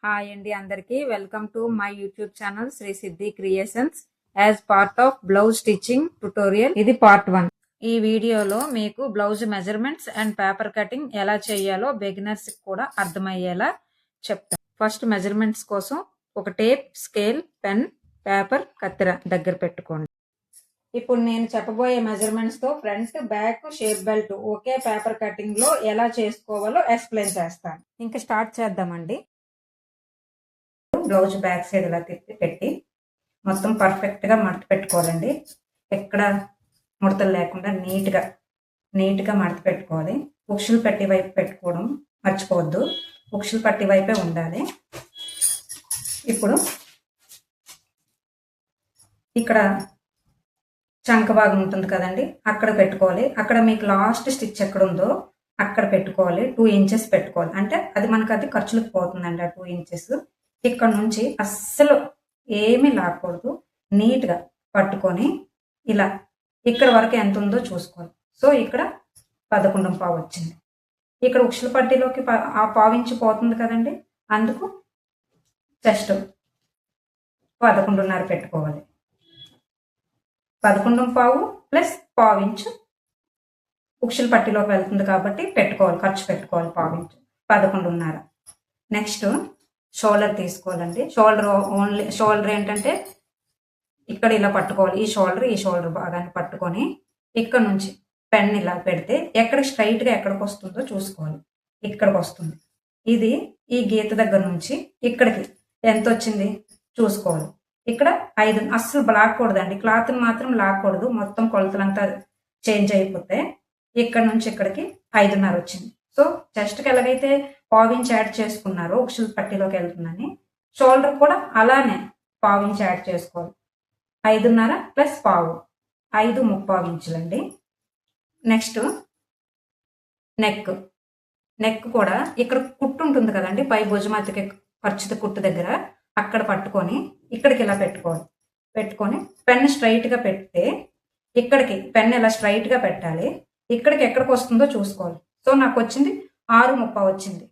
Hi అండి అందరికీ welcome to my YouTube channel Shri Siddhi Creations as part of blouse stitching tutorial. ఇది part 1. ఈ వీడియోలో మీకు blouse measurements and paper cutting ఎలా చేయాలో బిగినర్స్ కూడా అర్థమయ్యేలా చెప్తాను. ఫస్ట్ మెజర్మెంట్స్ కోసం ఒక టేప్, స్కేల్, పెన్, పేపర్, కత్తెర దగ్గర పెట్టుకోండి. ఇప్పుడు నేను చెప్పబోయే మెజర్మెంట్స్ తో ఫ్రంట్, బ్యాక్, షేప్ బెల్ట్ ఒకే పేపర్ కటింగ్ లో ఎలా చేసుకోవాలో ఎక్స్ప్లెయిన్ చేస్తాను. ఇంకా స్టార్ట్ చేద్దామండి. బ్లౌజ్ బ్యాక్ సైడ్ ఇలా తిప్పి పెట్టి మొత్తం పర్ఫెక్ట్ గా మడత పెట్టుకోవాలండి. ఎక్కడ ముడతలు లేకుండా నీట్ గా మడత పెట్టుకోవాలి. ఉక్షులు పట్టి వైపు పెట్టుకోవడం మర్చిపోవద్దు. ఉక్షులు పట్టి వైపే ఉండాలి. ఇప్పుడు ఇక్కడ చంక భాగం ఉంటుంది కదండి, అక్కడ పెట్టుకోవాలి. అక్కడ మీకు లాస్ట్ స్టిచ్ ఎక్కడ ఉందో అక్కడ పెట్టుకోవాలి. 2 ఇంచెస్ పెట్టుకోవాలి. అంటే అది మనకు అది ఖర్చులకు పోతుందండి. ఆ 2 ఇంచెస్ ఇక్కడ నుంచి అస్సలు ఏమీ లాక్కూడదు. నీట్గా పట్టుకొని ఇలా ఇక్కడ వరకు ఎంత ఉందో చూసుకోవాలి. సో ఇక్కడ 11.5 వచ్చింది. ఇక్కడ ఉక్షల పట్టీలోకి ఆ పావించి పోతుంది కదండి, అందుకు చెస్ట్ 11.5 పెట్టుకోవాలి. 11.5 ప్లస్ పావించు ఉక్షల పట్టీలోకి వెళ్తుంది కాబట్టి పెట్టుకోవాలి, ఖర్చు పెట్టుకోవాలి పావించు 11.5. నెక్స్ట్ షోల్డర్ తీసుకోవాలండి. షోల్డర్ ఏంటంటే ఇక్కడ ఇలా పట్టుకోవాలి. ఈ షోల్డర్ భాగాన్ని పట్టుకొని ఇక్కడ నుంచి పెన్ ఇలా పెడితే ఎక్కడ స్ట్రైట్ గా ఎక్కడికి వస్తుందో చూసుకోవాలి. ఇక్కడికి వస్తుంది. ఇది ఈ గీత దగ్గర నుంచి ఇక్కడికి ఎంత వచ్చింది చూసుకోవాలి. ఇక్కడ 5 అస్సలు లాక్కూడదండి. క్లాత్ మాత్రం లాక్కూడదు. మొత్తం కొలతలంతా చేంజ్ అయిపోతే ఇక్కడ నుంచి ఇక్కడికి 5.5 వచ్చింది. సో చెస్ట్కి ఎలాగైతే పావించి యాడ్ చేసుకున్నారో ఉక్షల పట్టీలోకి వెళ్తుందని, షోల్డర్ కూడా అలానే పావించి యాడ్ చేసుకోవాలి. 5.5 ప్లస్ పావు 5.75 ఇంచులండి. నెక్స్ట్ నెక్ కూడా ఇక్కడ కుట్టు ఉంటుంది కదండి, పై భుజమతికి ఖర్చుది కుట్టు దగ్గర అక్కడ పట్టుకొని ఇక్కడికి ఇలా పెట్టుకొని పెన్ స్ట్రైట్ గా పెడితే ఇక్కడికి పెన్ ఇలా స్ట్రైట్ గా పెట్టాలి. ఇక్కడికి ఎక్కడికి వస్తుందో చూసుకోవాలి. సో నాకు వచ్చింది 6.30 వచ్చింది.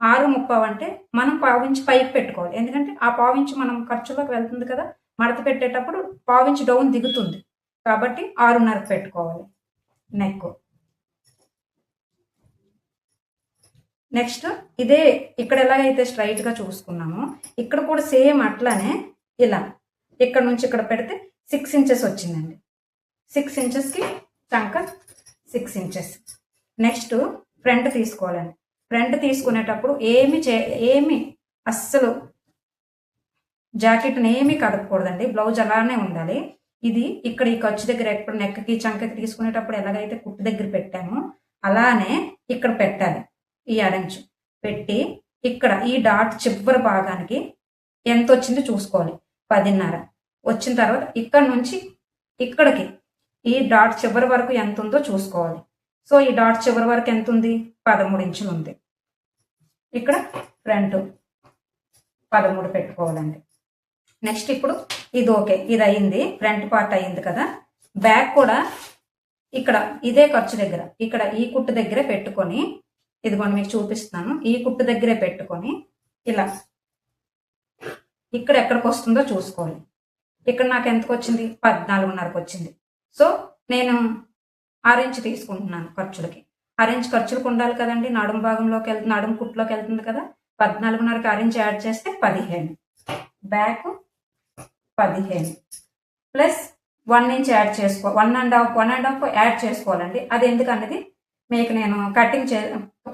6.30 అంటే మనం పావించి పైకి పెట్టుకోవాలి. ఎందుకంటే ఆ పావించి మనం ఖర్చులోకి వెళ్తుంది కదా, మడత పెట్టేటప్పుడు పావించి డౌన్ దిగుతుంది కాబట్టి 6.5 పెట్టుకోవాలి. నెక్స్ట్ ఇదే ఇక్కడ ఎలాగైతే స్ట్రైట్ గా చూసుకున్నామో ఇక్కడ కూడా సేమ్ అట్లానే ఇలా ఇక్కడ నుంచి ఇక్కడ పెడితే 6 ఇంచెస్ వచ్చిందండి. 6 ఇంచెస్కి చంక 6 ఇంచెస్. నెక్స్ట్ ఫ్రంట్ తీసుకోవాలండి. ఫ్రంట్ తీసుకునేటప్పుడు ఏమి అస్సలు జాకెట్ని ఏమీ కదపకూడదండి. బ్లౌజ్ అలానే ఉండాలి. ఇది ఇక్కడ ఈ ఖర్చు దగ్గర ఎప్పుడు నెక్కి చంకకి తీసుకునేటప్పుడు ఎలాగైతే కుట్టు దగ్గర పెట్టామో అలానే ఇక్కడ పెట్టాలి. ఈ అరెంజ్ పెట్టి ఇక్కడ ఈ డాట్ చివరి భాగానికి ఎంత వచ్చిందో చూసుకోవాలి. 10.5 వచ్చిన తర్వాత ఇక్కడ నుంచి ఇక్కడికి ఈ డాట్ చివరి వరకు ఎంత ఉందో చూసుకోవాలి. సో ఈ డాట్ చివరి వరకు ఎంత ఉంది? 13 ఇంచులు ఉంది. ఇక్కడ ఫ్రంట్ 13 పెట్టుకోవాలండి. నెక్స్ట్ ఇప్పుడు ఇది ఓకే, ఇది అయింది, ఫ్రంట్ పార్ట్ అయింది కదా. బ్యాక్ కూడా ఇక్కడ ఇదే ఖర్చు దగ్గర ఇక్కడ ఈ కుట్టు దగ్గరే పెట్టుకొని, ఇదిగోండి మీకు చూపిస్తున్నాను, ఈ కుట్టు దగ్గరే పెట్టుకొని ఇలా ఇక్కడ ఎక్కడికి వస్తుందో చూసుకోవాలి. ఇక్కడ నాకు ఎంతకు వచ్చింది? 14.5 వచ్చింది. సో నేను 6 ఇంచు తీసుకుంటున్నాను ఖర్చులకి. 6 ఇంచు ఖర్చులకు ఉండాలి కదండి, నడుము భాగంలోకి వెళ్తుంది, నడుము కుట్టులోకి వెళ్తుంది కదా. 14.5కి 6 ఇంచు యాడ్ చేస్తే 15. బ్యాక్ 15 ప్లస్ 1 ఇంచ్ యాడ్ చేసుకో 1.5 యాడ్ చేసుకోవాలండి. అది ఎందుకన్నది మీకు నేను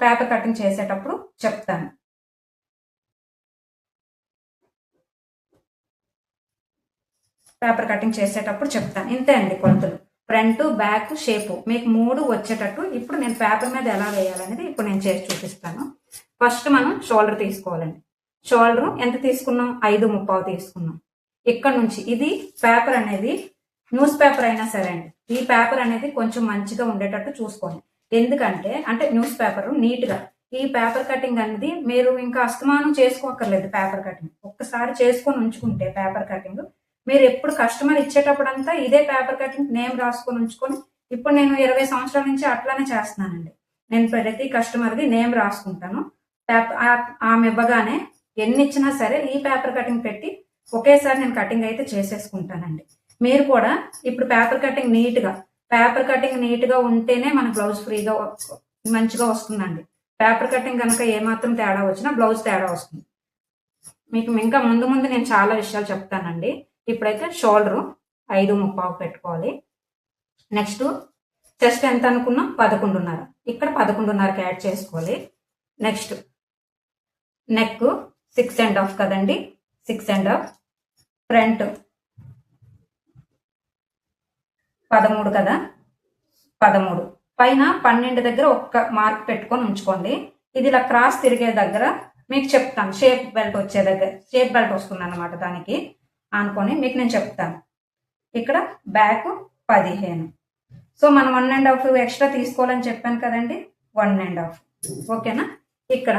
పేపర్ కటింగ్ చేసేటప్పుడు చెప్తాను. ఇంతే అండి కొలతలు. ఫ్రంట్, బ్యాక్, షేపు మీకు 3 వచ్చేటట్టు ఇప్పుడు నేను పేపర్ మీద ఎలా వేయాలనేది ఇప్పుడు నేను చేసి చూపిస్తాను. ఫస్ట్ మనం షోల్డర్ తీసుకోవాలండి. షోల్డర్ ఎంత తీసుకున్నాం? 5.30 తీసుకున్నాం. ఇక్కడ నుంచి ఇది పేపర్ అనేది న్యూస్ పేపర్ అయినా సరే అండి, ఈ పేపర్ అనేది కొంచెం మంచిగా ఉండేటట్టు చూసుకోండి. ఎందుకంటే న్యూస్ పేపర్ నీట్గా, ఈ పేపర్ కటింగ్ అనేది మీరు ఇంకా అస్తమానం చేసుకోక్కర్లేదు. పేపర్ కటింగ్ ఒక్కసారి చేసుకొని ఉంచుకుంటే పేపర్ కటింగ్ మీరు ఎప్పుడు కస్టమర్ ఇచ్చేటప్పుడంతా ఇదే పేపర్ కటింగ్ నేమ్ రాసుకొని ఉంచుకొని, ఇప్పుడు నేను 20 సంవత్సరాల నుంచి అట్లానే చేస్తున్నానండి. నేను ప్రతి కస్టమర్ది నేమ్ రాసుకుంటాను. ఆమె ఇవ్వగానే ఎన్ని ఇచ్చినా సరే ఈ పేపర్ కటింగ్ పెట్టి ఒకేసారి నేను కటింగ్ అయితే చేసేసుకుంటానండి. మీరు కూడా ఇప్పుడు పేపర్ కటింగ్ నీట్గా ఉంటేనే మన బ్లౌజ్ ఫ్రీగా మంచిగా వస్తుందండి. పేపర్ కటింగ్ కనుక ఏమాత్రం తేడా వచ్చినా బ్లౌజ్ తేడా వస్తుంది. మీకు ఇంకా ముందు ముందు నేను చాలా విషయాలు చెప్తానండి. ఇప్పుడైతే షోల్డరు 5.35 పెట్టుకోవాలి. నెక్స్ట్ చెస్ట్ ఎంత అనుకున్నా 11.5, ఇక్కడ 11.5కి యాడ్ చేసుకోవాలి. నెక్స్ట్ నెక్ 6.5 కదండి, 6.5. ఫ్రంట్ 13 కదా, 13. పైన 12 దగ్గర ఒక్క మార్క్ పెట్టుకొని ఉంచుకోండి. ఇది ఇలా క్రాస్ తిరిగే దగ్గర మీకు చెప్తాను, షేప్ బెల్ట్ వచ్చే దగ్గర షేప్ బెల్ట్ వస్తుంది అన్నమాట, దానికి అనుకొని మీకు నేను చెప్తాను. ఇక్కడ బ్యాక్ 15. సో మనం 1.5 ఎక్స్ట్రా తీసుకోవాలని చెప్పాను కదండి, 1.5. ఓకేనా. ఇక్కడ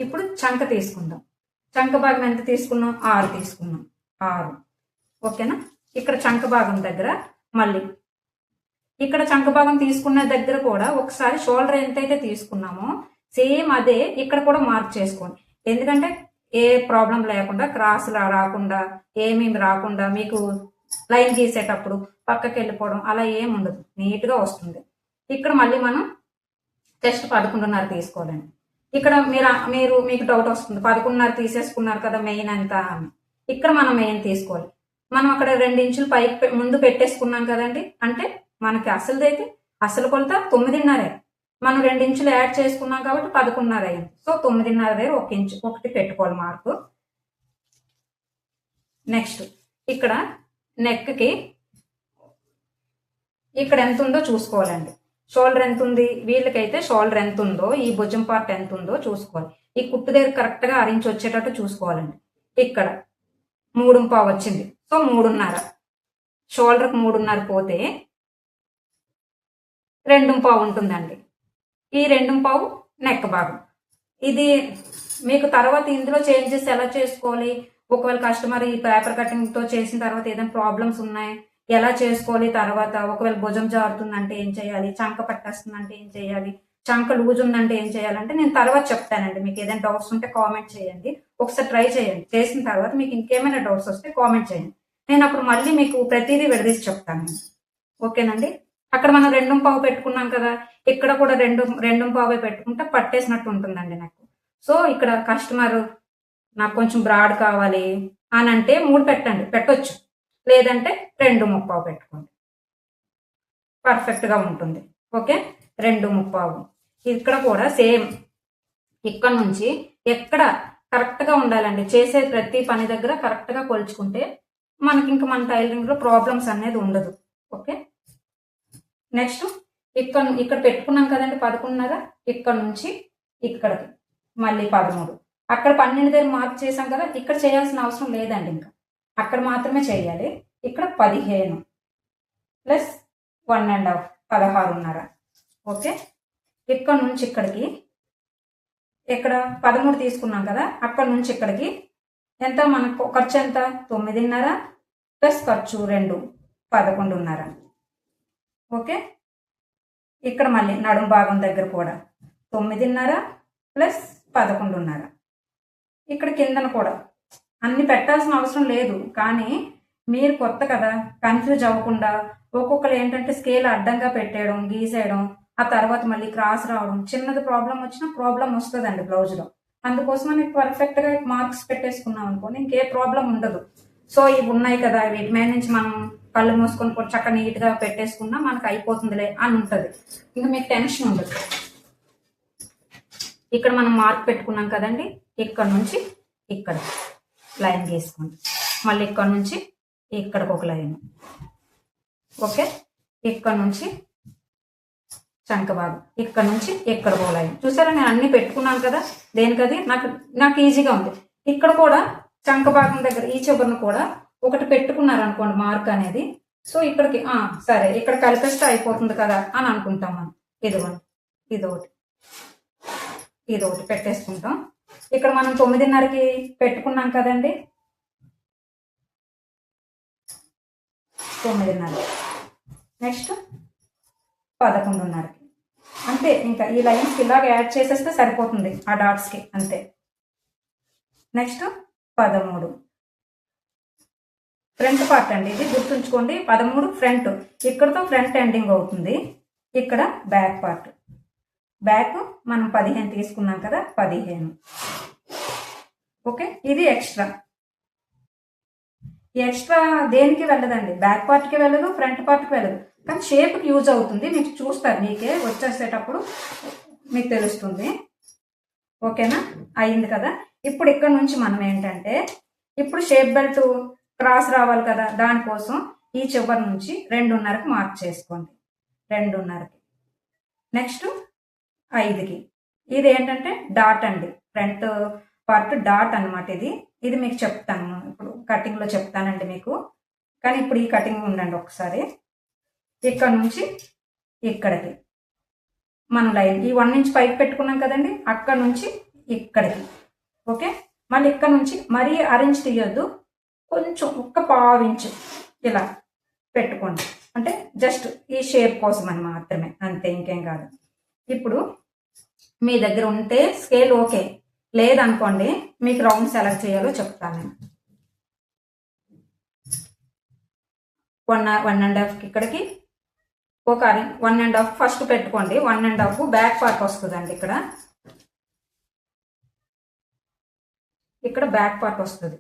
ఇప్పుడు చంక తీసుకుందాం. చంక భాగం ఎంత తీసుకున్నాం, 6 తీసుకున్నాం, 6. ఓకేనా. ఇక్కడ చంక భాగం దగ్గర మళ్ళీ ఇక్కడ చంక భాగం తీసుకున్న దగ్గర కూడా ఒకసారి షోల్డర్ ఎంతైతే తీసుకున్నామో సేమ్ అదే ఇక్కడ కూడా మార్క్ చేసుకోండి. ఎందుకంటే ఏ ప్రాబ్లం లేకుండా, క్రాస్ రాకుండా, ఏమీ రాకుండా, మీకు లైన్ గీసేటప్పుడు పక్కకి వెళ్ళిపోవడం అలా ఏమి ఉండదు, నీట్గా వస్తుంది. ఇక్కడ మళ్ళీ మనం చెస్ట్ 11.5 తీసుకోవాలండి. ఇక్కడ మీకు డౌట్ వస్తుంది, 11.5 తీసేసుకున్నారు కదా మెయిన్ ఎంత అని. ఇక్కడ మనం మెయిన్ తీసుకోవాలి. మనం అక్కడ 2 ఇంచులు పైకి ముందు పెట్టేసుకున్నాం కదండి, అంటే మనకి అసలు కొలత 9.5. మనం 2 ఇంచులు యాడ్ చేసుకున్నాం కాబట్టి 11.5 అయింది. సో 9.5 దగ్గర 1 ఇంచు ఒకటి పెట్టుకోవాలి మార్కు. నెక్స్ట్ ఇక్కడ నెక్కి ఇక్కడ ఎంత ఉందో చూసుకోవాలండి. షోల్డర్ ఎంత ఉంది, వీళ్ళకైతే షోల్డర్ ఎంత ఉందో, ఈ భుజం పార్ట్ ఎంత ఉందో చూసుకోవాలి. ఈ కుట్టు దగ్గర కరెక్ట్గా 6 ఇంచు వచ్చేటట్టు చూసుకోవాలండి. ఇక్కడ 3.5 వచ్చింది, సో 3.5. షోల్డర్కి 3.5 పోతే 2.5 ఉంటుందండి. ఈ 2.5 నెక్ భాగం. ఇది మీకు తర్వాత ఇందులో చేంజెస్ ఎలా చేసుకోవాలి, ఒకవేళ కస్టమర్ ఈ పేపర్ కటింగ్తో చేసిన తర్వాత ఏదైనా ప్రాబ్లమ్స్ ఉన్నాయి ఎలా చేసుకోవాలి, తర్వాత ఒకవేళ భుజం జారుతుందంటే ఏం చేయాలి, చంక పట్టేస్తుందంటే ఏం చేయాలి, చంక లూజ్ ఉందంటే ఏం చేయాలంటే నేను తర్వాత చెప్తానండి. మీకు ఏదైనా డౌట్స్ ఉంటే కామెంట్ చేయండి, ఒకసారి ట్రై చేయండి. చేసిన తర్వాత మీకు ఇంకేమైనా డౌట్స్ వస్తే కామెంట్ చేయండి. నేను అప్పుడు మళ్ళీ మీకు ప్రతిదీ విడదీసి చెప్తాను. ఓకేనండి. అక్కడ మనం 2.5 పెట్టుకున్నాం కదా, ఇక్కడ కూడా 2.5 పెట్టుకుంటే పట్టేసినట్టు ఉంటుందండి నాకు. సో ఇక్కడ కస్టమర్ నాకు కొంచెం బ్రాడ్ కావాలి అని అంటే 3 పెట్టొచ్చు, లేదంటే 2.35 పెట్టుకోండి, పర్ఫెక్ట్గా ఉంటుంది. ఓకే. 2.35. ఇక్కడ కూడా సేమ్ ఇక్కడ నుంచి ఎక్కడ కరెక్ట్గా ఉండాలండి. చేసే ప్రతి పని దగ్గర కరెక్ట్గా కొలుచుకుంటే మనకి ఇంకా మన టైలరింగ్లో ప్రాబ్లమ్స్ అనేది ఉండదు. ఓకే. నెక్స్ట్ ఇక్కడ పెట్టుకున్నాం కదండి 11.5, ఇక్కడ నుంచి ఇక్కడికి మళ్ళీ 13. అక్కడ 12 దగ్గర మార్క్ చేసాం కదా, ఇక్కడ చేయాల్సిన అవసరం లేదండి, ఇంకా అక్కడ మాత్రమే చేయాలి. ఇక్కడ 15 ప్లస్ 1.5 16.5. ఓకే. ఇక్కడ నుంచి ఇక్కడికి ఇక్కడ 13 తీసుకున్నాం కదా, అక్కడ నుంచి ఇక్కడికి ఎంత మనకు ఖర్చు ఎంత, 9.5 ప్లస్ ఖర్చు 2 11.5. ఓకే. ఇక్కడ మళ్ళీ నడుము భాగం దగ్గర కూడా 9.5 ప్లస్ 11.5. ఇక్కడ కిందన కూడా అన్ని పెట్టాల్సిన అవసరం లేదు, కానీ మీరు కొత్త కదా, కన్ఫ్యూజ్ అవ్వకుండా ఒక్కొక్కరు ఏంటంటే స్కేల్ అడ్డంగా పెట్టేయడం, గీసేయడం, ఆ తర్వాత మళ్ళీ క్రాస్ రావడం, చిన్నది ప్రాబ్లం వచ్చినా ప్రాబ్లం వస్తుందండి బ్లౌజ్లో. అందుకోసం మనకి పర్ఫెక్ట్గా మార్క్స్ పెట్టేసుకున్నాం అనుకోండి, ఇంకే ప్రాబ్లం ఉండదు. సో ఇవి ఉన్నాయి కదా, వీటి మీద నుంచి మనం కళ్ళు మూసుకొని కూడా చక్కగా నీట్గా పెట్టేసుకున్నా మనకు అయిపోతుందిలే అని ఉంటుంది, ఇంకా మీకు టెన్షన్ ఉండదు. ఇక్కడ మనం మార్క్ పెట్టుకున్నాం కదండి, ఇక్కడ నుంచి ఇక్కడ లైన్ గీసుకోండి, మళ్ళీ ఇక్కడ నుంచి ఇక్కడికి ఒక లైన్. ఓకే. ఇక్కడ నుంచి చంక భాగం, ఇక్కడ నుంచి ఇక్కడ ఒక లైన్. చూసారా, నేను అన్ని పెట్టుకున్నాను కదా, దేనికది నాకు ఈజీగా ఉంది. ఇక్కడ కూడా చంక భాగం దగ్గర ఈ చివరిని కూడా ఒకటి పెట్టుకున్నారు అనుకోండి మార్క్ అనేది. సో ఇక్కడికి సరే ఇక్కడ కలిపేస్తే అయిపోతుంది కదా అని అనుకుంటాం మనం. ఇదొకటి పెట్టేసుకుంటాం. ఇక్కడ మనం 9.5కి పెట్టుకున్నాం కదండి, 9.5 నెక్స్ట్ 11.5కి. అంతే, ఇంకా ఈ లైన్స్కి ఇలాగ యాడ్ చేసేస్తే సరిపోతుంది ఆ డాట్స్కి, అంతే. నెక్స్ట్ 13 ఫ్రంట్ పార్ట్ అండి, ఇది గుర్తుంచుకోండి. 13 ఫ్రంట్, ఇక్కడతో ఫ్రంట్ ఎండింగ్ అవుతుంది. ఇక్కడ బ్యాక్ పార్ట్, బ్యాక్ మనం 15 తీసుకున్నాం కదా, 15. ఓకే, ఇది ఎక్స్ట్రా. ఈ ఎక్స్ట్రా దేనికి వెళ్ళదండి, బ్యాక్ పార్ట్కి వెళ్ళదు, ఫ్రంట్ పార్ట్కి వెళ్ళదు, కానీ షేప్కి యూజ్ అవుతుంది. మీకు చూస్తారు, మీకే వచ్చేసేటప్పుడు మీకు తెలుస్తుంది. ఓకేనా, అయింది కదా. ఇప్పుడు ఇక్కడ నుంచి మనం ఏంటంటే, ఇప్పుడు షేప్ బెల్ట్ క్రాస్ రావాలి కదా, దానికోసం ఈ చివరి నుంచి 2.5కి మార్క్ చేసుకోండి, 2.5కి. నెక్స్ట్ 5కి. ఇది ఏంటంటే డాట్ అండి, ఫ్రంట్ పార్ట్ డాట్ అనమాట. ఇది మీకు చెప్తాను, ఇప్పుడు కటింగ్లో చెప్తానండి మీకు, కానీ ఇప్పుడు ఈ కటింగ్ ఉండండి ఒకసారి. ఇక్కడ నుంచి ఇక్కడికి మనం లైన్, ఈ 1 ఇంచ్ పైకి పెట్టుకున్నాం కదండి, అక్కడ నుంచి ఇక్కడికి. ఓకే, మళ్ళీ ఇక్కడ నుంచి మరీ అరెంజ్ తీయొద్దు, కొంచెం ఒక్క 1/2 ఇంచు ఇలా పెట్టుకోండి, అంటే జస్ట్ ఈ షేప్ కోసం అని మాత్రమే, అంతే, ఇంకేం కాదు. ఇప్పుడు మీ దగ్గర ఉంటే స్కేల్ ఓకే, లేదనుకోండి మీకు రౌండ్ సెలెక్ట్ చేయాలో చెప్తాను నేను. 1.5కి ఇక్కడికి ఒక 1.5 ఫస్ట్ పెట్టుకోండి, 1.5 బ్యాక్ పార్ట్ వస్తుందండి. ఇక్కడ బ్యాక్ పార్ట్ వస్తుంది.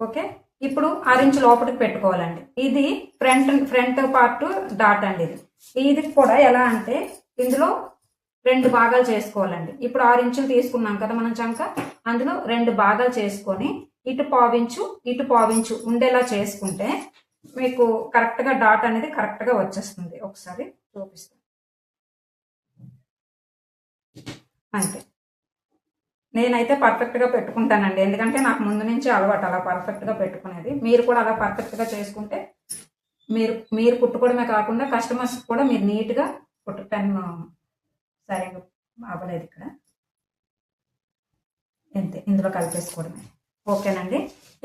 ఓకే, ఇప్పుడు 6 ఇంచ్ లోపలికి పెట్టుకోవాలండి. ఇది ఫ్రంట్ పార్ట్ డాట్ అండి. ఇది కూడా ఎలా అంటే, ఇందులో 2 భాగాలు చేసుకోవాలండి. ఇప్పుడు 6 ఇంచులు తీసుకున్నాం కదా మనం చంక, అందులో 2 భాగాలు చేసుకొని ఇటు 1/2 ఇంచు ఇటు 1/2 ఇంచు ఉండేలా చేసుకుంటే మీకు కరెక్ట్గా డాట్ అనేది కరెక్ట్గా వచ్చేస్తుంది. ఒకసారి చూపిస్తాను, అంతే. నేనైతే పర్ఫెక్ట్గా పెట్టుకుంటానండి, ఎందుకంటే నాకు ముందు నుంచి అలవాటు అలా పర్ఫెక్ట్గా పెట్టుకునేది. మీరు కూడా అలా పర్ఫెక్ట్గా చేసుకుంటే మీరు కుట్టుకోవడమే కాకుండా కస్టమర్స్ కూడా మీరు నీట్గా కుట్టుటాను. సరిగ్గా అవ్వలేదు ఇక్కడ, అంతే, ఇందులో కలిపేసుకోవడమే. ఓకేనండి,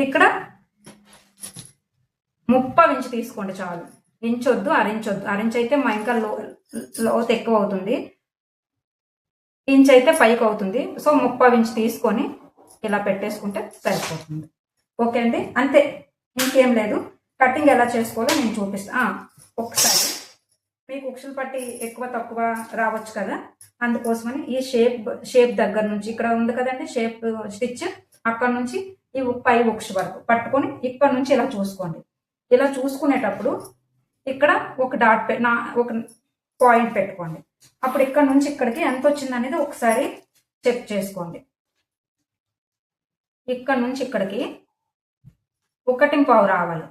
ఇక్కడ 30 ఇంచు తీసుకోండి చాలు, ఇంచొద్దు, అరించొద్దు. అరించ్ అయితే మా ఇంకా లోతు ఎక్కువ అవుతుంది, ఇంచ్ అయితే పైకి అవుతుంది. సో 30 ఇంచు తీసుకొని ఇలా పెట్టేసుకుంటే సరిపోతుంది. ఓకే అండి, అంతే, ఇంకేం లేదు. కటింగ్ ఎలా చేసుకోవాలో నేను చూపిస్తాను. ఒకసారి మీకు ఉక్సులు పట్టి ఎక్కువ తక్కువ రావచ్చు కదా, అందుకోసమని ఈ షేప్ దగ్గర నుంచి ఇక్కడ ఉంది కదండి షేప్ స్టిచ్, అక్కడ నుంచి ఈ పై ఉక్సు వరకు పట్టుకొని ఇక్కడ నుంచి ఇలా చూసుకోండి. ఇలా చూసుకునేటప్పుడు ఇక్కడ ఒక డాట్ ఒక పాయింట్ పెట్టుకోండి. అప్పుడు ఇక్కడ నుంచి ఇక్కడికి ఎంత వచ్చింది అనేది ఒకసారి చెక్ చేసుకోండి. ఇక్కడ నుంచి ఇక్కడికి 1.5 రావాలి.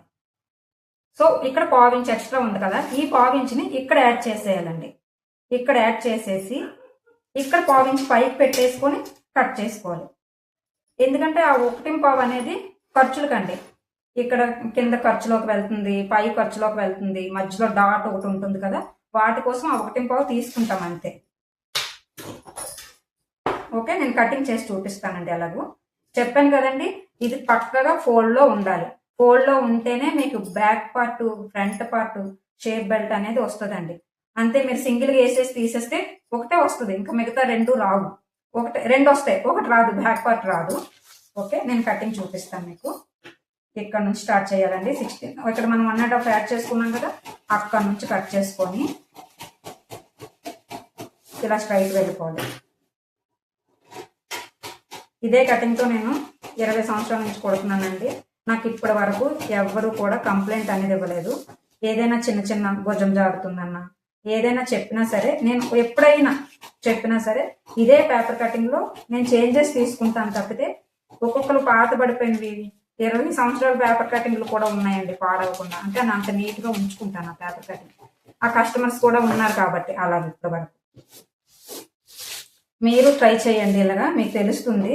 సో ఇక్కడ 1/2 ఇంచ్ ఎక్స్ట్రా ఉంది కదా, ఈ 1/2 ఇంచుని ఇక్కడ యాడ్ చేసేయాలండి. ఇక్కడ యాడ్ చేసేసి ఇక్కడ 1/2 ఇంచ్ పైకి పెట్టేసుకొని కట్ చేసుకోవాలి. ఎందుకంటే ఆ 1.5 అనేది ఖర్చులకండి, ఇక్కడ కింద ఖర్చులోకి వెళ్తుంది, పై ఖర్చులోకి వెళ్తుంది, మధ్యలో డాట్ ఒకటి ఉంటుంది కదా, వాటి కోసం ఆ 1.5 తీసుకుంటాం, అంతే. ఓకే, నేను కటింగ్ చేసి చూపిస్తానండి. అలాగూ చెప్పాను కదండి, ఇది పక్కగా ఫోల్డ్లో ఉండాలి. ఫోల్డ్లో ఉంటేనే మీకు back part front part shape belt అనేది వస్తుందండి. అంతే, మీరు సింగిల్గా వేసేసి తీసేస్తే ఒకటే వస్తుంది, ఇంకా మిగతా 2 రావు. 2 వస్తాయి, ఒకటి రాదు, బ్యాక్ పార్ట్ రాదు. ఓకే, నేను కటింగ్ చూపిస్తాను మీకు. ఇక్కడ నుంచి స్టార్ట్ చేయాలండి. 16 ఇక్కడ మనం 1.5 యాడ్ చేసుకున్నాం కదా, అక్కడ నుంచి కట్ చేసుకొని ఇలా స్ట్రైట్ వెళ్ళిపోవాలి. ఇదే కటింగ్తో నేను 20 సంవత్సరాల నుంచి కొడుతున్నానండి. నాకు ఇప్పటి వరకు ఎవ్వరు కూడా కంప్లైంట్ అనేది ఇవ్వలేదు. ఏదైనా చిన్న చిన్న భుజం జారుతుందన్నా, ఏదైనా చెప్పినా సరే, నేను ఎప్పుడైనా చెప్పినా సరే ఇదే పేపర్ కటింగ్లో నేను చేంజెస్ తీసుకుంటాను తప్పితే, ఒక్కొక్కరు పాత పడిపోయినవి 20 సంవత్సరాల పేపర్ కటింగ్లు కూడా ఉన్నాయండి పాడవకుండా. అంటే నేను అంత నీట్గా ఉంచుకుంటాను ఆ పేపర్ కటింగ్. ఆ కస్టమర్స్ కూడా ఉన్నారు కాబట్టి అలా ఇప్పటి వరకు. మీరు ట్రై చేయండి, ఇలాగా మీకు తెలుస్తుంది.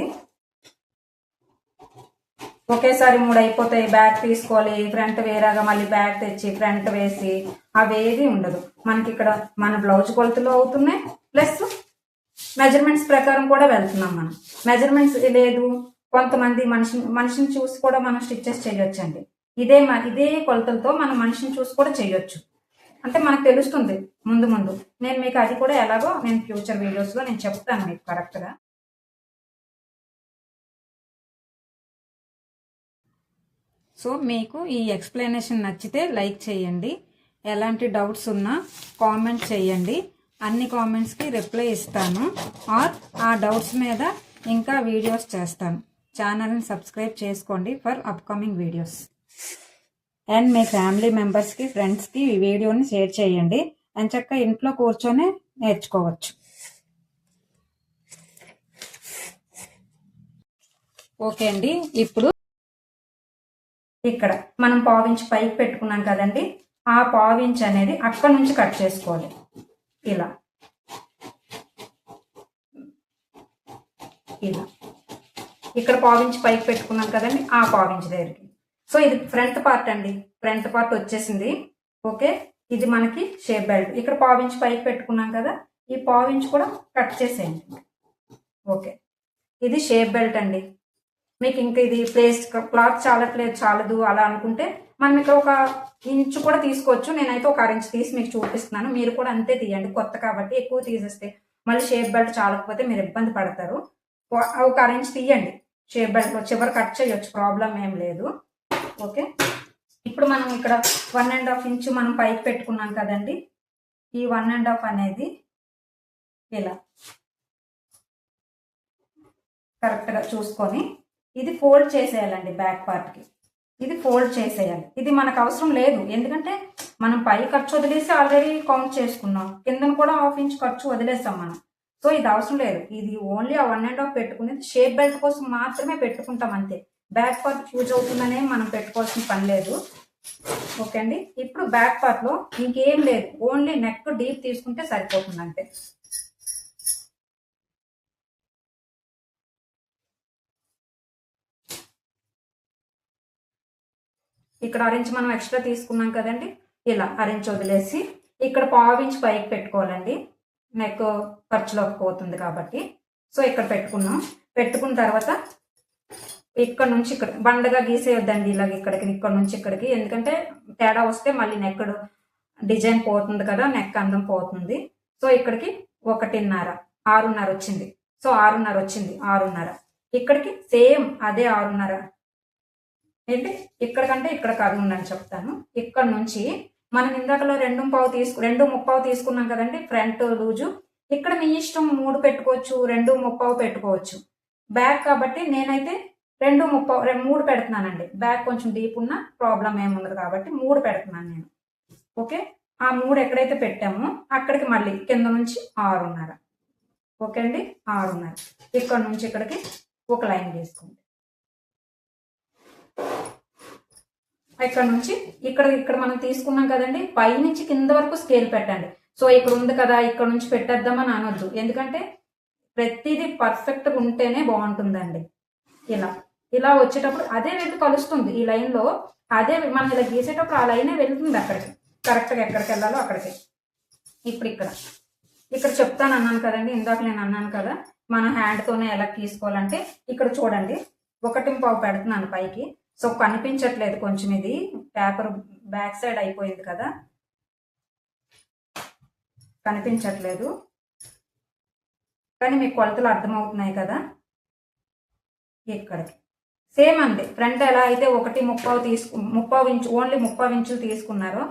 ఒకేసారి 3 అయిపోతాయి, బ్యాక్ తీసుకోవాలి, ఫ్రంట్ వేరేగా మళ్ళీ బ్యాక్ తెచ్చి ఫ్రంట్ వేసి, అవేది ఉండదు మనకి. ఇక్కడ మన బ్లౌజ్ కొలతలు అవుతున్నాయి, ప్లస్ మెజర్మెంట్స్ ప్రకారం కూడా వెళ్తున్నాం మనం. మెజర్మెంట్స్ లేదు, కొంతమంది మనిషిని చూసి కూడా మనం స్టిచ్చెస్ చేయొచ్చండి. ఇదే కొలతలతో మనం మనిషిని చూసి కూడా చేయొచ్చు. అంటే మనకు తెలుస్తుంది ముందు ముందు. నేను మీకు అది కూడా ఎలాగో నేను ఫ్యూచర్ వీడియోస్లో నేను చెప్తాను మీకు కరెక్ట్గా. సో మీకు ఈ ఎక్స్ప్లెనేషన్ నచ్చితే లైక్ చేయండి. ఎలాంటి డౌట్స్ ఉన్నా కామెంట్ చేయండి. అన్ని కామెంట్స్కి రిప్లై ఇస్తాను. ఆర్ ఆ డౌట్స్ మీద ఇంకా వీడియోస్ చేస్తాను. ఛానల్ని సబ్స్క్రైబ్ చేసుకోండి for upcoming videos. And me family మెంబర్స్కి, ఫ్రెండ్స్కి ఈ వీడియోని షేర్ చేయండి. అండ్ చక్కగా ఇంట్లో కూర్చొని నేర్చుకోవచ్చు. ఓకే అండి. ఇప్పుడు ఇక్కడ మనం పావించి పైకి పెట్టుకున్నాం కదండి, ఆ పావించి అనేది అక్కడ నుంచి కట్ చేసుకోవాలి. ఇలా ఇలా ఇక్కడ పావించి పైకి పెట్టుకున్నాం కదండి, ఆ పావించి దగ్గరికి. సో ఇది ఫ్రంట్ పార్ట్ అండి. ఫ్రంట్ పార్ట్ వచ్చేసింది. ఓకే, ఇది మనకి షేప్ బెల్ట్. ఇక్కడ పావించి పైకి పెట్టుకున్నాం కదా, ఈ పావించి కూడా కట్ చేసేయండి. ఓకే, ఇది షేప్ బెల్ట్ అండి. మీకు ఇంకా ఇది ప్లేస్ క్లాత్ చాలదు అలా అనుకుంటే మనం ఇక్కడ ఒక ఇంచు కూడా తీసుకోవచ్చు. నేనైతే ఒక 1 ఇంచ్ తీసి మీకు చూపిస్తున్నాను. మీరు కూడా అంతే తీయండి, కొత్త కాబట్టి. ఎక్కువ తీసేస్తే మళ్ళీ షేప్ బెల్ట్ చాలకపోతే మీరు ఇబ్బంది పడతారు. ఒక 1 ఇంచ్ తీయండి. షేప్ బెల్ట్ చివరి కట్ చేయొచ్చు, ప్రాబ్లం ఏం లేదు. ఓకే, ఇప్పుడు మనం ఇక్కడ 1.5 ఇంచ్ మనం పైకి పెట్టుకున్నాం కదండి, ఈ 1.5 అనేది ఇలా కరెక్ట్గా చూసుకొని ఇది ఫోల్డ్ చేసేయాలండి. బ్యాక్ పార్ట్కి ఇది ఫోల్డ్ చేసేయాలి. ఇది మనకు అవసరం లేదు, ఎందుకంటే మనం పై ఖర్చు వదిలేసి ఆల్రెడీ కౌంట్ చేసుకున్నాం. కిందను కూడా 1/2 ఇంచ్ ఖర్చు వదిలేస్తాం మనం. సో ఇది అవసరం లేదు. ఇది ఓన్లీ ఆ 1.5 పెట్టుకునేది షేప్ బెల్ట్ కోసం మాత్రమే పెట్టుకుంటాం అంతే. బ్యాక్ పార్ట్ యూజ్ అవుతుందనే మనం పెట్టుకోవాల్సిన పని లేదు. ఓకే అండి. ఇప్పుడు బ్యాక్ పార్ట్లో ఇంకేం లేదు, ఓన్లీ నెక్ డీప్ తీసుకుంటే సరిపోతుంది అంతే. ఇక్కడ 1 ఇంచ్ మనం ఎక్స్ట్రా తీసుకున్నాం కదండి, ఇలా 1 ఇంచ్ వదిలేసి ఇక్కడ 1/2 ఇంచ్ పైకి పెట్టుకోవాలండి. నెక్ ఖర్చులోకి పోతుంది కాబట్టి. సో ఇక్కడ పెట్టుకున్నాం. పెట్టుకున్న తర్వాత ఇక్కడ నుంచి ఇక్కడ బండగా గీసేయొద్దండి. ఇలాగ ఇక్కడికి, ఇక్కడ నుంచి ఇక్కడికి, ఎందుకంటే తేడా వస్తే మళ్ళీ నెక్ డిజైన్ పోతుంది కదా, నెక్ అందం పోతుంది. సో ఇక్కడికి 1.5, 6.5 వచ్చింది. సో 6.5 వచ్చింది, 6.5. ఇక్కడికి సేమ్ అదే 6.5 ఏంటి, ఇక్కడికంటే ఇక్కడ కాదు ఉందని చెప్తాను. ఇక్కడ నుంచి మనం ఇందాకలో 2.25 తీసుకున్నాం కదండి ఫ్రంట్ లూజు. ఇక్కడ మీ ఇష్టం 3 పెట్టుకోవచ్చు, 2.25 పెట్టుకోవచ్చు. బ్యాక్ కాబట్టి నేనైతే 2.3 పెడుతున్నానండి. బ్యాక్ కొంచెం డీప్ ఉన్న ప్రాబ్లం ఏముండదు కాబట్టి 3 పెడుతున్నాను నేను. ఓకే, ఆ 3 ఎక్కడైతే పెట్టామో అక్కడికి మళ్ళీ కింద నుంచి 6.5. ఓకే అండి, 6.5. ఇక్కడ నుంచి ఇక్కడికి ఒక లైన్ వేసుకోండి. ఇక్కడ నుంచి ఇక్కడ మనం తీసుకున్నాం కదండి, పై నుంచి కింద వరకు స్కేల్ పెట్టండి. సో ఇక్కడ ఉంది కదా, ఇక్కడ నుంచి పెట్టేద్దామని అనొద్దు, ఎందుకంటే ప్రతిదీ పర్ఫెక్ట్గా ఉంటేనే బాగుంటుందండి. ఇలా వచ్చేటప్పుడు అదే వెళ్ళి కలుస్తుంది ఈ లైన్లో. అదే మనం ఇలా గీసేటప్పుడు ఆ లైనే వెళ్తుంది అక్కడికి, కరెక్ట్గా ఎక్కడికి వెళ్ళాలో అక్కడికి. ఇప్పుడు ఇక్కడ చెప్తాను అన్నాను కదండి, ఇందాక నేను అన్నాను కదా మన హ్యాండ్తోనే ఎలా తీసుకోవాలంటే. ఇక్కడ చూడండి, 1.25 పెడుతున్నాను పైకి. సో కనిపించట్లేదు కొంచెం, ఇది పేపర్ బ్యాక్ సైడ్ అయిపోయింది కదా, కనిపించట్లేదు. కానీ మీకు కొలతలు అర్థమవుతున్నాయి కదా. ఇక్కడికి సేమ్ అండి. ఫ్రంట్ ఎలా అయితే 1.30 ఇంచు, ఓన్లీ 30 ఇంచులు తీసుకున్నారో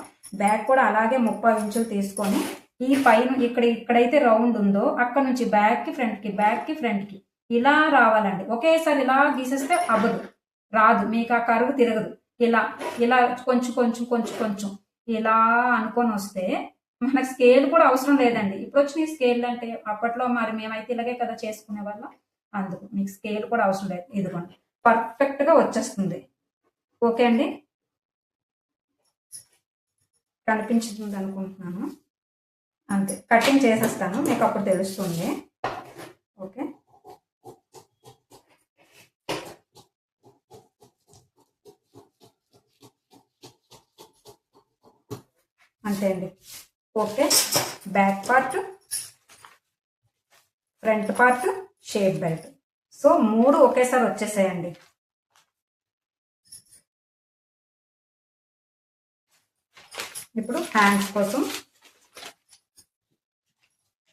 బ్యాక్ కూడా అలాగే 30 ఇంచులు తీసుకొని ఈ పైన ఇక్కడైతే రౌండ్ ఉందో అక్కడ నుంచి బ్యాక్కి ఫ్రంట్కి ఇలా రావాలండి. ఒకేసారి ఇలా గీసేస్తే అవ్వదు, రాదు, మీకు ఆ కరువు తిరగదు. ఇలా కొంచెం ఇలా అనుకొని వస్తే మనకు స్కేల్ కూడా అవసరం లేదండి. ఇప్పుడు వచ్చిన స్కేల్ అంటే అప్పట్లో మరి మేమైతే ఇలాగే కదా చేసుకునే వాళ్ళం, అందుకు మీకు స్కేల్ కూడా అవసరం లేదు. ఇదిగోండి, పర్ఫెక్ట్గా వచ్చేస్తుంది. ఓకే అండి, కనిపించుతుంది అనుకుంటున్నాను. అంతే, కటింగ్ చేసేస్తాను, మీకు అప్పుడు తెలుస్తుంది. ఓకే, అంతే అండి. Okay, back part, front part, shape belt. So 3 ఒకేసారి వచ్చేసాయండి. ఇప్పుడు హ్యాండ్స్ కోసం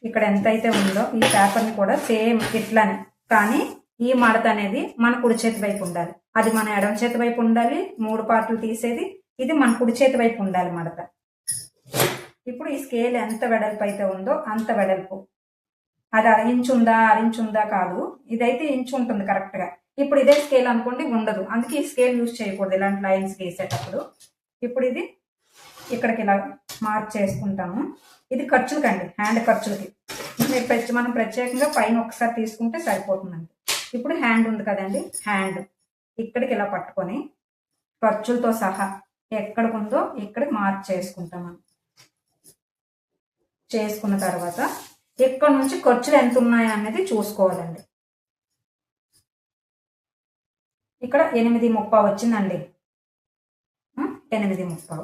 ఇక్కడ ఎంతైతే ఉందో ఈ పేపర్ని కూడా సేమ్ ఇట్లానే, కానీ ఈ మడత అనేది మన కుడి చేతి వైపు ఉండాలి, అది మన ఎడమ చేతి వైపు ఉండాలి. 3 పార్ట్లు తీసేది ఇది మన కుడి చేతి వైపు ఉండాలి మడత. ఇప్పుడు ఈ స్కేల్ ఎంత వెడల్పు అయితే ఉందో అంత వెడల్పు, అది అరించు ఉందా కాదు, ఇదైతే ఇంచు ఉంటుంది కరెక్ట్గా. ఇప్పుడు ఇదే స్కేల్ అనుకోండి ఉండదు, అందుకే ఈ స్కేల్ యూజ్ చేయకూడదు ఇలాంటి లైన్స్ గీసేటప్పుడు. ఇప్పుడు ఇది ఇక్కడికి ఇలా మార్క్ చేసుకుంటాము. ఇది ఖర్చులకండి, హ్యాండ్ ఖర్చులకి. మనం ప్రత్యేకంగా పైన ఒకసారి తీసుకుంటే సరిపోతుందండి. ఇప్పుడు హ్యాండ్ ఉంది కదండి, హ్యాండ్ ఇక్కడికి ఇలా పట్టుకొని ఖర్చులతో సహా ఎక్కడికి ఉందో ఇక్కడికి మార్క్ చేసుకుంటాం. చేసుకున్న తర్వాత ఇక్కడ నుంచి ఖర్చులు ఎంత ఉన్నాయా అనేది చూసుకోవాలండి. ఇక్కడ 8.30 వచ్చిందండి, 8.30.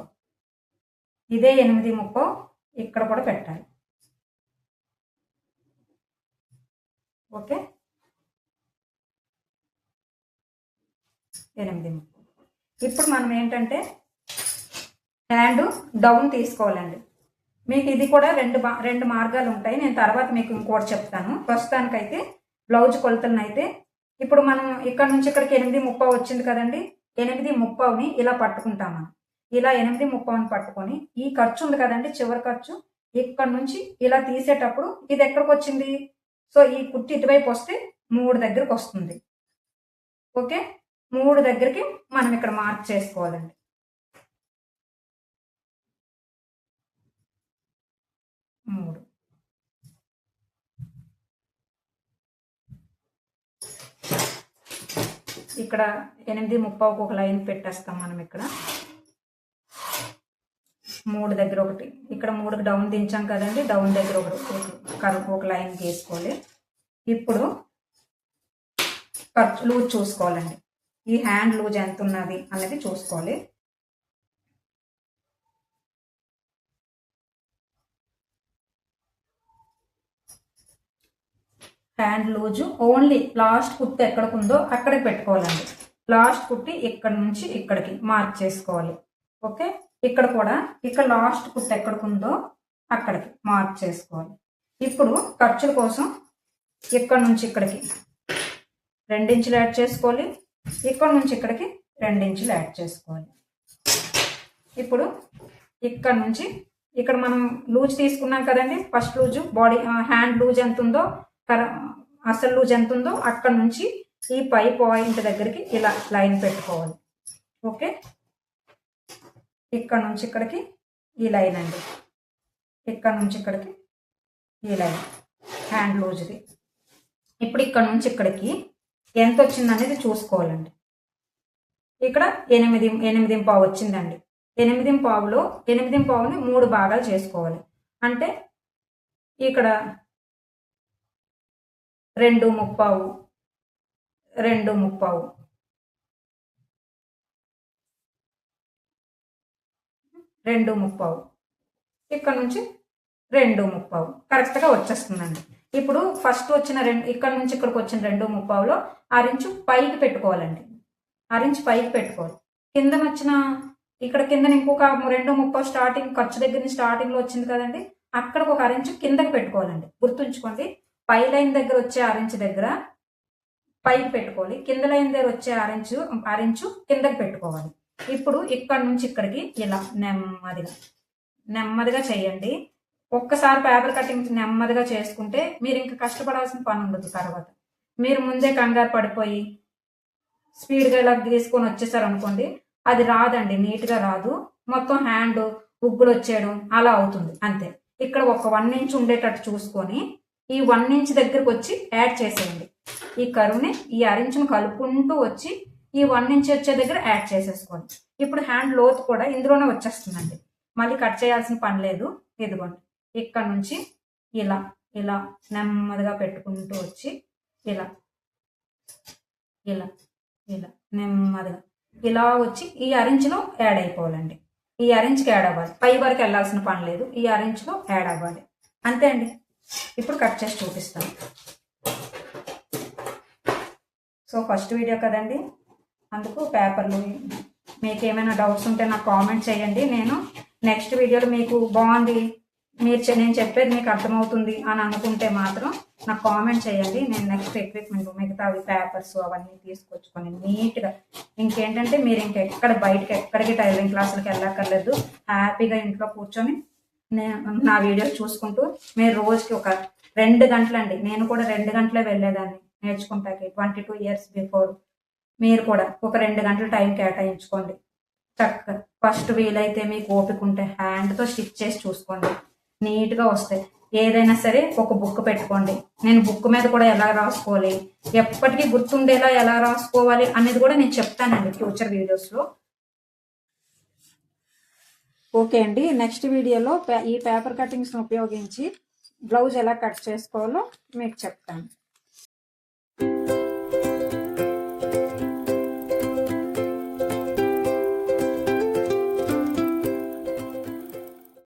ఇదే 8.30 ఇక్కడ కూడా పెట్టాలి. ఓకే, 8.30. ఇప్పుడు మనం ఏంటంటే హ్యాండ్ డౌన్ తీసుకోవాలండి. మీకు ఇది కూడా రెండు మార్గాలు ఉంటాయి, నేను తర్వాత మీకు ఇంకోటి చెప్తాను. ప్రస్తుతానికైతే బ్లౌజ్ కొలతలను అయితే ఇప్పుడు మనం ఇక్కడ నుంచి ఇక్కడికి 8.30 వచ్చింది కదండి, 8.30ని ఇలా పట్టుకుంటాము. ఇలా 8.30ని పట్టుకొని ఈ ఖర్చు ఉంది కదండి, చివరి ఖర్చు ఇక్కడ నుంచి ఇలా తీసేటప్పుడు ఇది ఎక్కడికి వచ్చింది, సో ఈ కుట్టి ఇటువైపు వస్తే 3 దగ్గరకు వస్తుంది. ఓకే, 3 దగ్గరికి మనం ఇక్కడ మార్క్ చేసుకోవాలండి. ఇక్కడ 8.30కు ఒక లైన్ పెట్టేస్తాం మనం. ఇక్కడ 3 దగ్గర ఒకటి, ఇక్కడ 3కి డౌన్ దించాం కదండి, డౌన్ దగ్గర ఒక లైన్ గీసుకోవాలి. ఇప్పుడు ఖర్చు లూజ్ చూసుకోవాలండి, ఈ హ్యాండ్ లూజ్ ఎంత ఉన్నది అనేది చూసుకోవాలి. హ్యాండ్ లూజు ఓన్లీ లాస్ట్ కుట్టి ఎక్కడికి ఉందో అక్కడికి పెట్టుకోవాలండి. లాస్ట్ కుట్టి ఇక్కడ నుంచి ఇక్కడికి మార్క్ చేసుకోవాలి. ఓకే, ఇక్కడ కూడా ఇక్కడ లాస్ట్ కుట్టి ఎక్కడికి ఉందో అక్కడికి మార్క్ చేసుకోవాలి. ఇప్పుడు ఖర్చుల కోసం ఇక్కడ నుంచి ఇక్కడికి 2 ఇంచులు యాడ్ చేసుకోవాలి, ఇక్కడ నుంచి ఇక్కడికి 2 ఇంచులు యాడ్ చేసుకోవాలి. ఇప్పుడు ఇక్కడ నుంచి ఇక్కడ మనం లూజ్ తీసుకున్నాం కదండి, first loose body hand loose ఎంత ఉందో అసలు లూజ్ ఎంత ఉందో అక్కడ నుంచి ఈ పై పాయింట్ దగ్గరికి ఇలా లైన్ పెట్టుకోవాలి. ఓకే, ఇక్కడ నుంచి ఇక్కడికి ఈ లైన్ అండి, ఇక్కడ నుంచి ఇక్కడికి ఈ లైన్ హ్యాండ్ లూజ్ది. ఇప్పుడు ఇక్కడ నుంచి ఇక్కడికి ఎంత వచ్చింది అనేది చూసుకోవాలండి. ఇక్కడ 8.15 వచ్చిందండి. 8.15లో 8.15ని 3 భాగాలు చేసుకోవాలి. అంటే ఇక్కడ 2.30 ఇక్కడ నుంచి 2.30 కరెక్ట్గా వచ్చేస్తుందండి. ఇప్పుడు ఫస్ట్ వచ్చిన ఇక్కడ నుంచి ఇక్కడికి వచ్చిన 2.30లో 6 ఇంచు పైకి పెట్టుకోవాలండి. 6 ఇంచు పైకి పెట్టుకోవాలి. కింద వచ్చిన ఇక్కడ కింద ఇంకొక 2.30 స్టార్టింగ్ ఖర్చు దగ్గర నుంచి స్టార్టింగ్ లో వచ్చింది కదండి, అక్కడికి ఒక 6 ఇంచు కిందకి పెట్టుకోవాలండి. గుర్తుంచుకోండి, పై లైన్ దగ్గర వచ్చే 6 ఇంచు దగ్గర పైకి పెట్టుకోవాలి, కింద లైన్ దగ్గర వచ్చే 6 ఇంచు కిందకి పెట్టుకోవాలి. ఇప్పుడు ఇక్కడ నుంచి ఇక్కడికి ఇలా నెమ్మదిగా చేయండి. ఒక్కసారి పేపర్ కటింగ్ నెమ్మదిగా చేసుకుంటే మీరు ఇంకా కష్టపడాల్సిన పని ఉండదు. తర్వాత మీరు ముందే కంగారు పడిపోయి స్పీడ్గా ఇలా గీసుకొని వచ్చేసారు అనుకోండి, అది రాదండి, నీట్గా రాదు. మొత్తం హ్యాండ్ ఉగ్గులు వచ్చేయడం అలా అవుతుంది అంతే. ఇక్కడ ఒక 1 ఇంచ్ ఉండేటట్టు చూసుకొని ఈ 1 ఇంచ్ దగ్గరకు వచ్చి యాడ్ చేసేయండి. ఈ కరువుని ఈ 6 ఇంచును కలుపుకుంటూ వచ్చి ఈ 1 ఇంచ్ వచ్చే దగ్గర యాడ్ చేసేసుకోండి. ఇప్పుడు హ్యాండ్ లోతు కూడా ఇందులోనే వచ్చేస్తుందండి, మళ్ళీ కట్ చేయాల్సిన పని లేదు. ఇదిగోండి, ఇక్కడ నుంచి ఇలా ఇలా నెమ్మదిగా పెట్టుకుంటూ వచ్చి ఇలా ఇలా ఇలా నెమ్మదిగా ఇలా వచ్చి ఈ 6 ఇంచులో యాడ్ అయిపోవాలండి. ఈ 6 ఇంచుకి యాడ్ అవ్వాలి, పై వరకు వెళ్ళాల్సిన పని లేదు, ఈ 6 ఇంచులో యాడ్ అవ్వాలి అంతే అండి. ఇప్పుడు కట్ చేసి చూపిస్తాను. సో ఫస్ట్ వీడియో కదండి, అందుకు పేపర్లు మీకు ఏమైనా డౌట్స్ ఉంటే నాకు కామెంట్ చేయండి, నేను నెక్స్ట్ వీడియోలో మీకు బాగుంది, నేను చెప్పేది మీకు అర్థమవుతుంది అని అనుకుంటే మాత్రం నాకు కామెంట్ చేయండి. నేను నెక్స్ట్ ఎక్విప్మెంట్ మిగతావి పేపర్స్ అవన్నీ తీసుకొచ్చుకొని నీట్గా, ఇంకేంటంటే మీరు ఇంకెక్కడ బయటకి ఎక్కడికి టైలరింగ్ క్లాసులకి వెళ్ళక్కర్లేదు. హ్యాపీగా ఇంట్లో కూర్చొని నా వీడియోస్ చూసుకుంటూ మీరు రోజుకి ఒక 2 గంటలండి, నేను కూడా 2 గంటలే వెళ్ళేదాన్ని నేర్చుకుంటాకి 22 years బిఫోర్. మీరు కూడా ఒక 2 గంటలు టైం కేటాయించుకోండి చక్కగా. ఫస్ట్ వీలైతే మీకు ఓపిక ఉంటే హ్యాండ్తో స్టిచ్ చేసి చూసుకోండి, నీట్గా వస్తాయి. ఏదైనా సరే ఒక బుక్ పెట్టుకోండి. నేను బుక్ మీద కూడా ఎలా రాసుకోవాలి, ఎప్పటికీ గుర్తుండేలా ఎలా రాసుకోవాలి అనేది కూడా నేను చెప్తానండి ఫ్యూచర్ వీడియోస్లో. ఓకే అండి, నెక్స్ట్ వీడియోలో ఈ పేపర్ కటింగ్స్ని ఉపయోగించి బ్లౌజ్ ఎలా కట్ చేసుకోవాలో మీకు చెప్తాను.